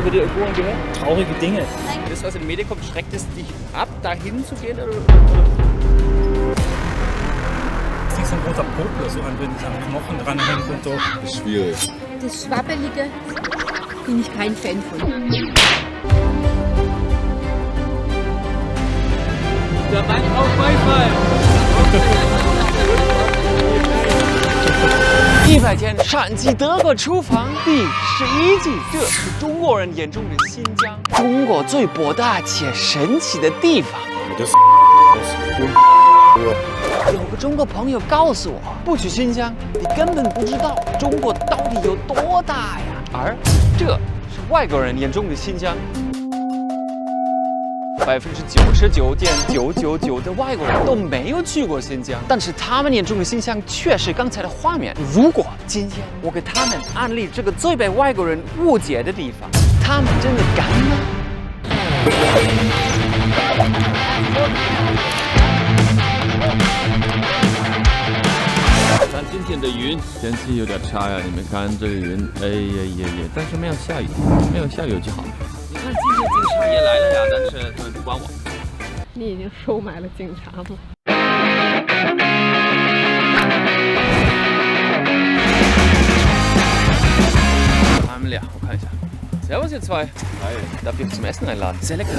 über die Uiguren gehört? Traurige Dinge. Das, was in den Medien kommt, schreckt es dich ab, dahin zu gehen? Oder? Das ist so ein großer Popel, so an den Knochen dranhängt und so. Das ist schwierig. Das Schwabbelige bin ich kein Fan von. Der Mann auf Wi-Fi! 100天陕西德国厨房第11季，这是中国人眼中的新疆，中国最博大且神奇的地方。有个中国朋友告诉我，不去新疆，你根本不知道中国到底有多大呀。而这是外国人眼中的新疆。99.999%的外国人都没有去过新疆，但是他们眼中的新疆却是刚才的画面。如果今天我给他们安利这个最被外国人误解的地方，他们真的敢吗？看今天的云，天气有点差呀，你们看这个云，哎呀，但是没有下雨，没有下雨就好。你看今天警察也来了呀，但是他们不管我。你已经收买了警察吗？他们俩，我看一下。Servus ihr zwei. Hi. Darf ich euch zum Essen einladen? Sehr lecker.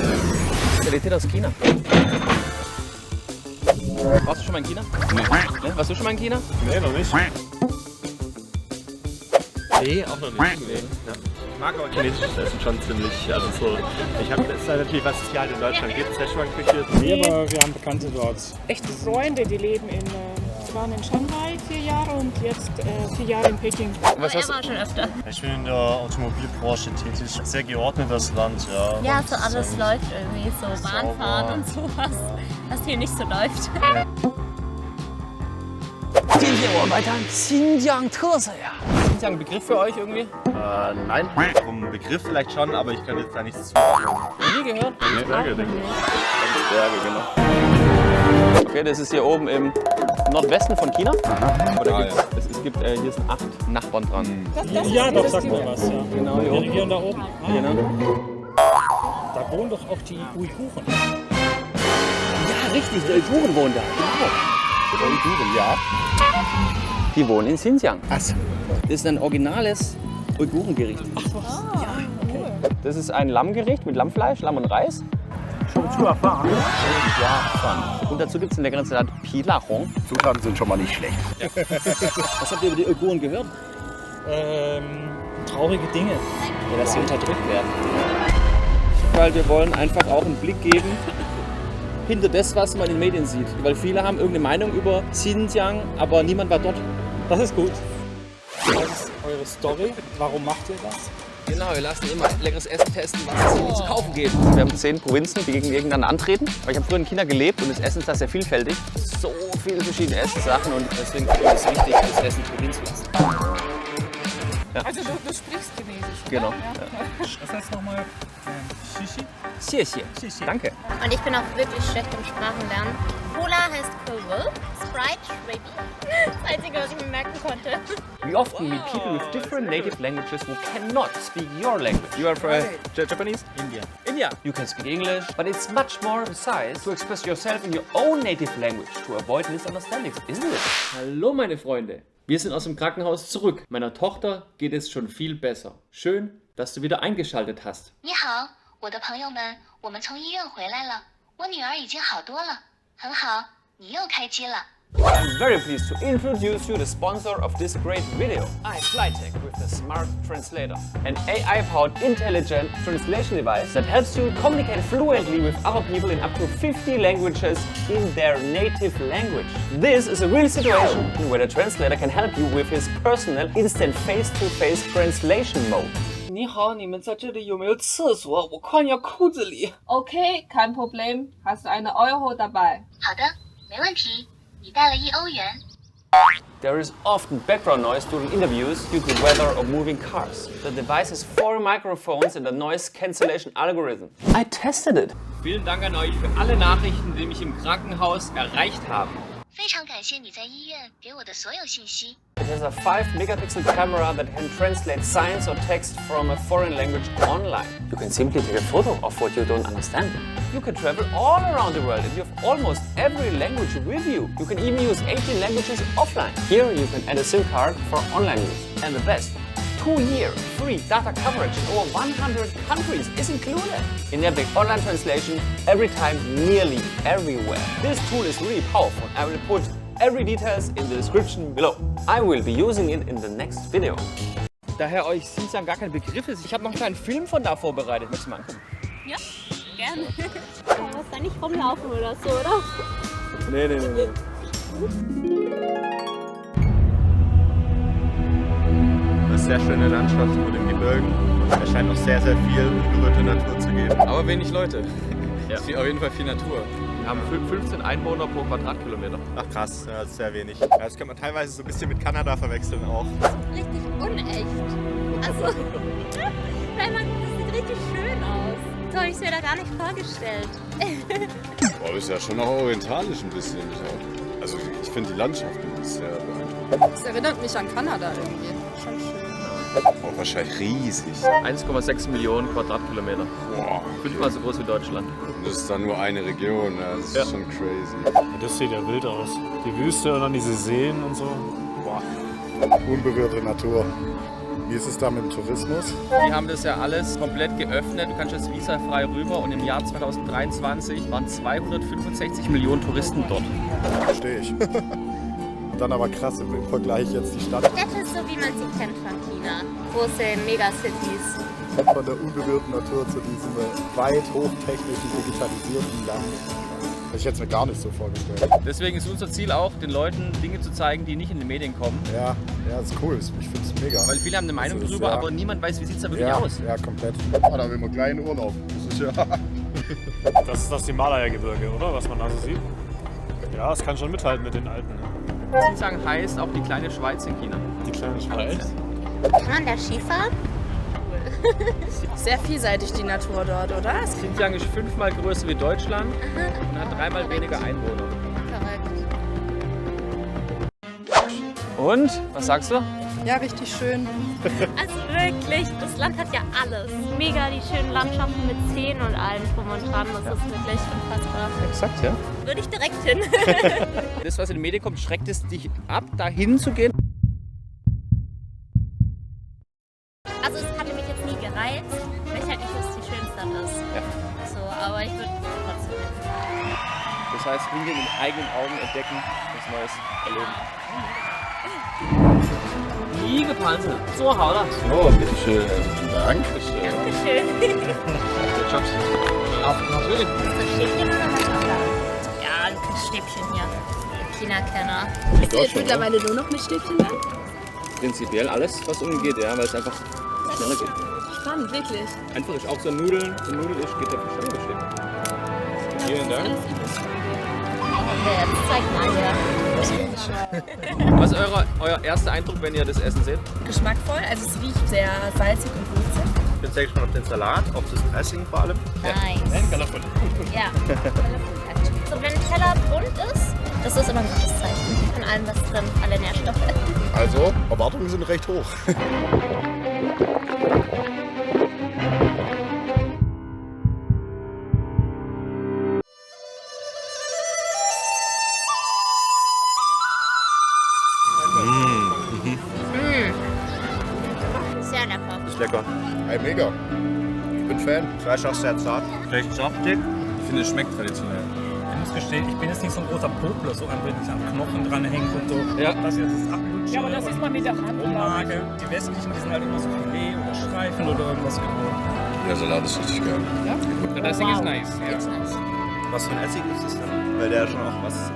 Spezialität aus China. Warst du schon mal in China? Nee. Ne? Warst du schon mal in China? Nee, noch nicht. Nee, auch noch nicht. Nee. Ja. Ich mag aber chinesisches Essen schon ziemlich. Also so, es ist natürlich, was es hier halt in Deutschland gibt, Szechuan-Küche. Nee, aber wir haben Bekannte dort. Echte Freunde, die leben die waren in Shanghai 4 Jahre und jetzt 4 Jahre in Peking. Was hast du? Schon öfter. Ich bin in der Automobilbranche tätig. Sehr geordnetes Land, ja. Ja, so alles läuft irgendwie, so Bahnfahren und sowas, was hier nicht so läuft. 今天我们来谈新疆特色呀。新疆ein Begriff für euch irgendwie? Nein, vom Begriff vielleicht schon, aber ich kann jetzt da nichts zu sagen. Nie gehört? Berge, denke ich. Berge, genau. Okay, das ist hier oben im Nordwesten von China. Oder es gibt hier sind 8 Nachbarn dran. Ja, doch, sag mal was. Ja. Genau, Die hier oben. regieren da oben. Genau. Da wohnen doch auch die Uiguren. Ja, richtig, die Uiguren wohnen da. Genau. Die Uiguren, ja. Die wohnen in Xinjiang. Achso. Das ist ein originales Uigurengericht. Ach was? Ja. Okay. Das ist ein Lammgericht mit Lammfleisch, Lamm und Reis. Schon zu erfahren. Und dazu gibt es einen leckeren Salat Pilahong. Zutaten sind schon mal nicht schlecht. Ja. Was habt ihr über die Uiguren gehört? Traurige Dinge. Ja, dass sie unterdrückt werden. Weil wir wollen einfach auch einen Blick geben hinter das, was man in den Medien sieht. Weil viele haben irgendeine Meinung über Xinjiang, aber niemand war dort. Das ist gut. Was ist eure Story? Warum macht ihr das? Genau, wir lassen immer leckeres Essen testen, was es hier zu kaufen gibt. Wir haben 10 Provinzen, die gegen gegeneinander antreten. Aber ich habe früher in China gelebt und das Essen ist da sehr vielfältig. So viele verschiedene Essenssachen und deswegen ist es wichtig, das Essen Provinz lassen. Ja. Also du sprichst Chinesisch, oder? Genau. Ja. Was heißt nochmal? Shishi? Xie. Danke. Und ich bin auch wirklich schlecht im Sprachenlernen. Cola heißt Cool, Sprite, Baby. Das Einzige, was ich mir merken konnte. We often meet people with different native languages who cannot speak your language. You are Japanese? India. You can speak English, but it's much more precise to express yourself in your own native language to avoid misunderstandings, isn't it? Hallo meine Freunde. Wir sind aus dem Krankenhaus zurück. Meiner Tochter geht es schon viel besser. Schön, dass du wieder eingeschaltet hast. 你好，我的朋友们，我们从医院回来了，我女儿已经好多了，很好，你又开机了。 I'm very pleased to introduce you the sponsor of this great video, iFlyTech with the Smart Translator, an AI-powered intelligent translation device that helps you communicate fluently with other people in up to 50 languages in their native language. This is a real situation where the translator can help you with his personal instant face-to-face translation mode. 你好，你们在这里有没有厕所？我快尿裤子里。 Okay, kein Problem. Hast du eine Euro dabei? 好的，没问题。你带了1欧元。 There is often background noise during interviews due to weather or moving cars. The device has 4 microphones and a noise cancellation algorithm. I tested it. Vielen Dank an euch für alle Nachrichten, die mich im Krankenhaus erreicht haben. 非常感谢你在医院给我的所有信息。 It has a 5-megapixel camera that can translate science or text from a foreign language online. You can simply take a photo of what you don't understand. You can travel all around the world and you have almost every language with you. You can even use 18 languages offline. Here you can add a SIM card for online use. And the best, 2-year free data coverage in over 100 countries is included. Enabling online translation every time, nearly everywhere. This tool is really powerful. I will put every details in the description below. I will be using it in the next video. Daher euch Xinjiang gar kein Begriff ist. Ich habe noch einen kleinen Film von da vorbereitet. Möchtest du mal angucken? Ja, gerne. Du musst da nicht rumlaufen oder so, oder? Nee. Eine sehr schöne Landschaft mit den Gebirgen. Es scheint noch sehr, sehr viel unberührte Natur zu geben. Aber wenig Leute. Ja. Es ist auf jeden Fall viel Natur. Wir haben 15 Einwohner pro Quadratkilometer. Ach krass, ja, das ist sehr wenig. Ja, das kann man teilweise so ein bisschen mit Kanada verwechseln auch. Richtig unecht. Also, nein, Mann, das sieht richtig schön aus. So habe ich es mir da gar nicht vorgestellt. Boah, ist ja schon auch orientalisch ein bisschen. Also ich finde die Landschaften sehr beeindruckend. Das erinnert mich an Kanada irgendwie. Schon schön. Auch wahrscheinlich riesig. 1,6 Millionen Quadratkilometer. Boah. 5-mal so groß wie Deutschland. Und das ist dann nur eine Region, ja, das ist schon crazy. Das sieht ja wild aus. Die Wüste und dann diese Seen und so. Boah. Unberührte Natur. Wie ist es da mit dem Tourismus? Die haben das ja alles komplett geöffnet. Du kannst jetzt visafrei rüber und im Jahr 2023 waren 265 Millionen Touristen dort. Verstehe ich. Dann aber krass im Vergleich jetzt die Stadt. Städte so wie man sie kennt von China. Große Megacities. Von der unberührten Natur zu diesem weit hochtechnischen, digitalisierten Land. Das hätte ich jetzt mir gar nicht so vorgestellt. Deswegen ist unser Ziel auch, den Leuten Dinge zu zeigen, die nicht in den Medien kommen. Ja, ist cool. Ich finde es mega. Weil viele haben eine Meinung Das ist, drüber, ja. aber niemand weiß, wie sieht es da wirklich Ja, aus. ja, komplett. Ah, da will man gleich in Urlaub. Das ist ja... Das ist das Himalaya-Gebirge, oder? Was man da so sieht. Ja, es kann schon mithalten mit den alten. Ne? Xinjiang heißt auch die kleine Schweiz in China. Die kleine Schweiz. Kann man da Skifahren? Sehr vielseitig die Natur dort, oder? Xinjiang ist 5-mal größer wie Deutschland und hat 3-mal weniger Einwohner. Verrückt. Und, was sagst du? Ja, richtig schön. Also wirklich, das Land hat ja alles. Mega die schönen Landschaften mit Seen und allem drum und dran. Das ist wirklich unfassbar. Exakt, ja. Würde ich direkt hin. Das, was in den Medien kommt, schreckt es dich ab, dahin zu gehen? Also es hatte mich jetzt nie gereizt, weil ich halt nicht wusste, wie schön es dann ist. Ja. So, aber ich würde trotzdem hin. Das heißt, hingehen mit eigenen Augen entdecken, was Neues erleben. 第一个盘子做好了。 Oh, bitteschön. Danke. Dankeschön. Natürlich. Ist das Stäbchen oder was auch da? Ja, ein Stäbchen hier. China-Kenner. Ist jetzt mittlerweile nur noch mit Stäbchen da? Prinzipiell alles, was umgeht, ja, weil es einfach schneller geht. Spannend, wirklich. Einfach ist auch so Nudeln, so ein Nudelisch geht ja viel schneller bestimmt. Vielen Dank. Jetzt zeig mal hier. Was ist euer erster Eindruck, wenn ihr das Essen seht? Geschmackvoll, also es riecht sehr salzig und würzig. Ich bin sehr gespannt auf den Salat, auf das Dressing vor allem. Nice. Colorful. Ja. So, wenn ein Teller bunt ist, das ist immer ein gutes Zeichen. Von allem was drin, alle Nährstoffe. Also, Erwartungen sind recht hoch. Sehr lecker. Ist lecker. Hey, mega. Ich bin Fan. Fleisch auch sehr zart. Recht saftig. Ich finde, es schmeckt traditionell. Ich muss gestehen, ich bin jetzt nicht so ein großer Popler, so ein wenig am Knochen dranhängt und so. Ja. Das jetzt ist Ablutschen. Ja, aber das ist mal mit der Hand. Rumlage. Die westlichen, die sind halt immer so Filet oder Streifen oder irgendwas gewohnt. Der Salat ist richtig geil. Der Dressing ist nice. It's nice. Was für ein Essig ist das denn? Weil der schon auch was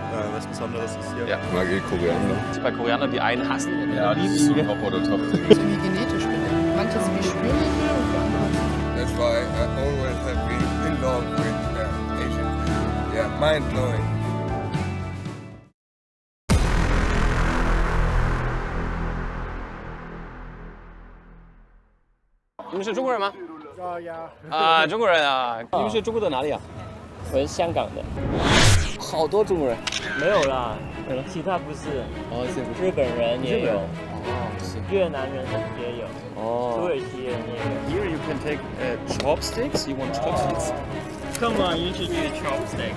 Besonderes ist hier. Ja. Maggi Koriander. Bei Koreanern, die einen hassen und die Ja, anderen das ist so lieben. top oder top. Irgendwie genetisch bedingt. Manche sind wie Schwierige und andere. That's why I always have been in love with Asian food. Yeah, mind blowing.你们是中国人吗？啊，中国人啊！你们是中国的哪里啊？我是香港的。好多中国人。没有啦，可能其他不是。哦，是不是？日本人也有，哦，是越南人也有，哦。土耳其人也有。Here you can take chopsticks. You want chopsticks? Come on, you should do chopstick.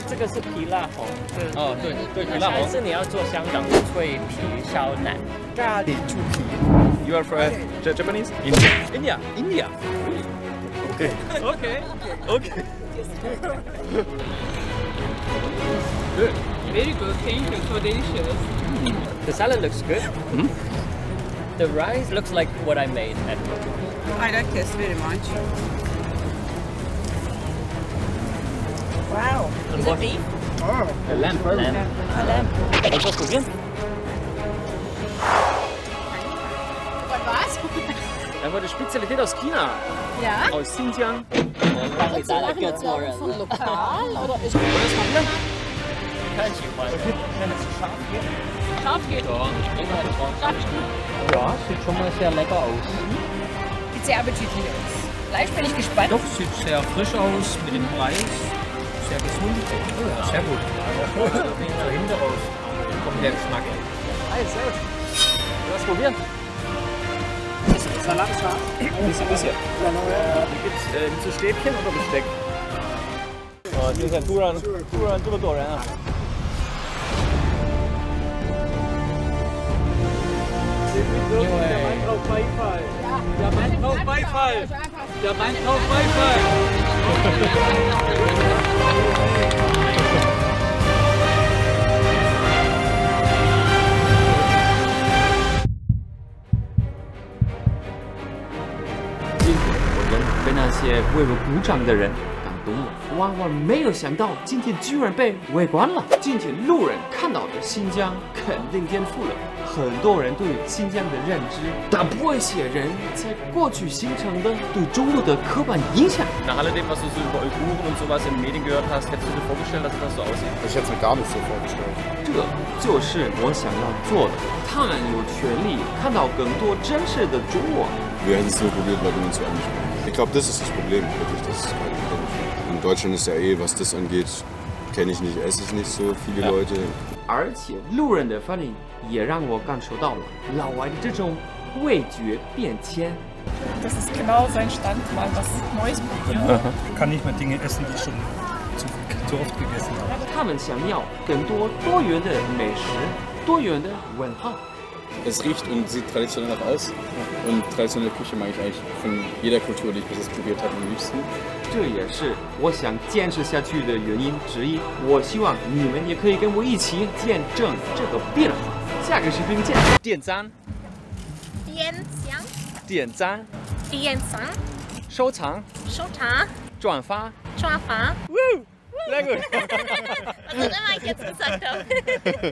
这个是皮辣红。哦，对对，皮辣红。是你要做香港的脆皮烧腩。咖喱猪皮。You are from Japanese? India. India. Okay. Okay. Okay. Good. Very good. Thank you. So delicious. The salad looks good. The rice looks like what I made at home. I like this very much. Wow. Is it beef? Lamb. Lamb. Willst du was probieren? Was? Einfach eine Spezialität aus China. Ja? Aus Xinjiang.给大家各做人。 lokal oder ist Kein Chifan. Schafskäse. Ja, sieht schon mal sehr lecker aus. Sieht sehr appetitlich aus. Fleisch bin ich gespannt. Doch, sieht sehr frisch aus mit dem Reis. Sehr gesund. Ja, sehr gut. Von hinten raus kommt der Geschmack. Hi, servus. Du hast probiert? Salatschaf. Bisschen. Gibt's so Stäbchen oder Besteck? Oh, hier ist ja突然这么多人啊。因为Der Mann braucht Beifall. Der Mann braucht Beifall. Der Mann braucht Beifall.我被那些为我鼓掌的人感动了。万万没有想到，今天居然被围观了。今天路人看到的新疆肯定颠覆了很多人对新疆的认知，打破一些人在过去形成的对中国的刻板印象。Nach alledem, was du so über Uiguren und sowas in den Medien gehört hast, hättest du dir vorgestellt, dass das so aussieht? Ich hätte es mir gar nicht so vorgestellt. 这就是我想要做的。他们有权利看到更多真实的中国。 Wir hätten es nur probiert, weil du uns so angesprochen hast. Ich glaube, das ist das Problem, wirklich. Das ist kein Problem. In Deutschland ist ja was das angeht, kenne ich nicht, esse ich nicht so viele Leute. 而且路人的反应也让我感受到了老外的这种味觉变迁。 Das ist genau sein Stand, mal was Neues probieren. Kann nicht mehr Dinge essen, die ich schon zu oft gegessen habe. 他们想要更多多元的美食，多元的文化。 Es riecht und sieht traditionell aus. Und traditionelle Küche mag ich eigentlich von jeder Kultur, die ich bis jetzt probiert habe, am liebsten. 这也是我想坚持下去的原因之一。我希望你们也可以跟我一起见证这个变化。下个视频见。点赞。点赞。收藏。转发。Sehr gut. Was auch immer ich jetzt gesagt habe.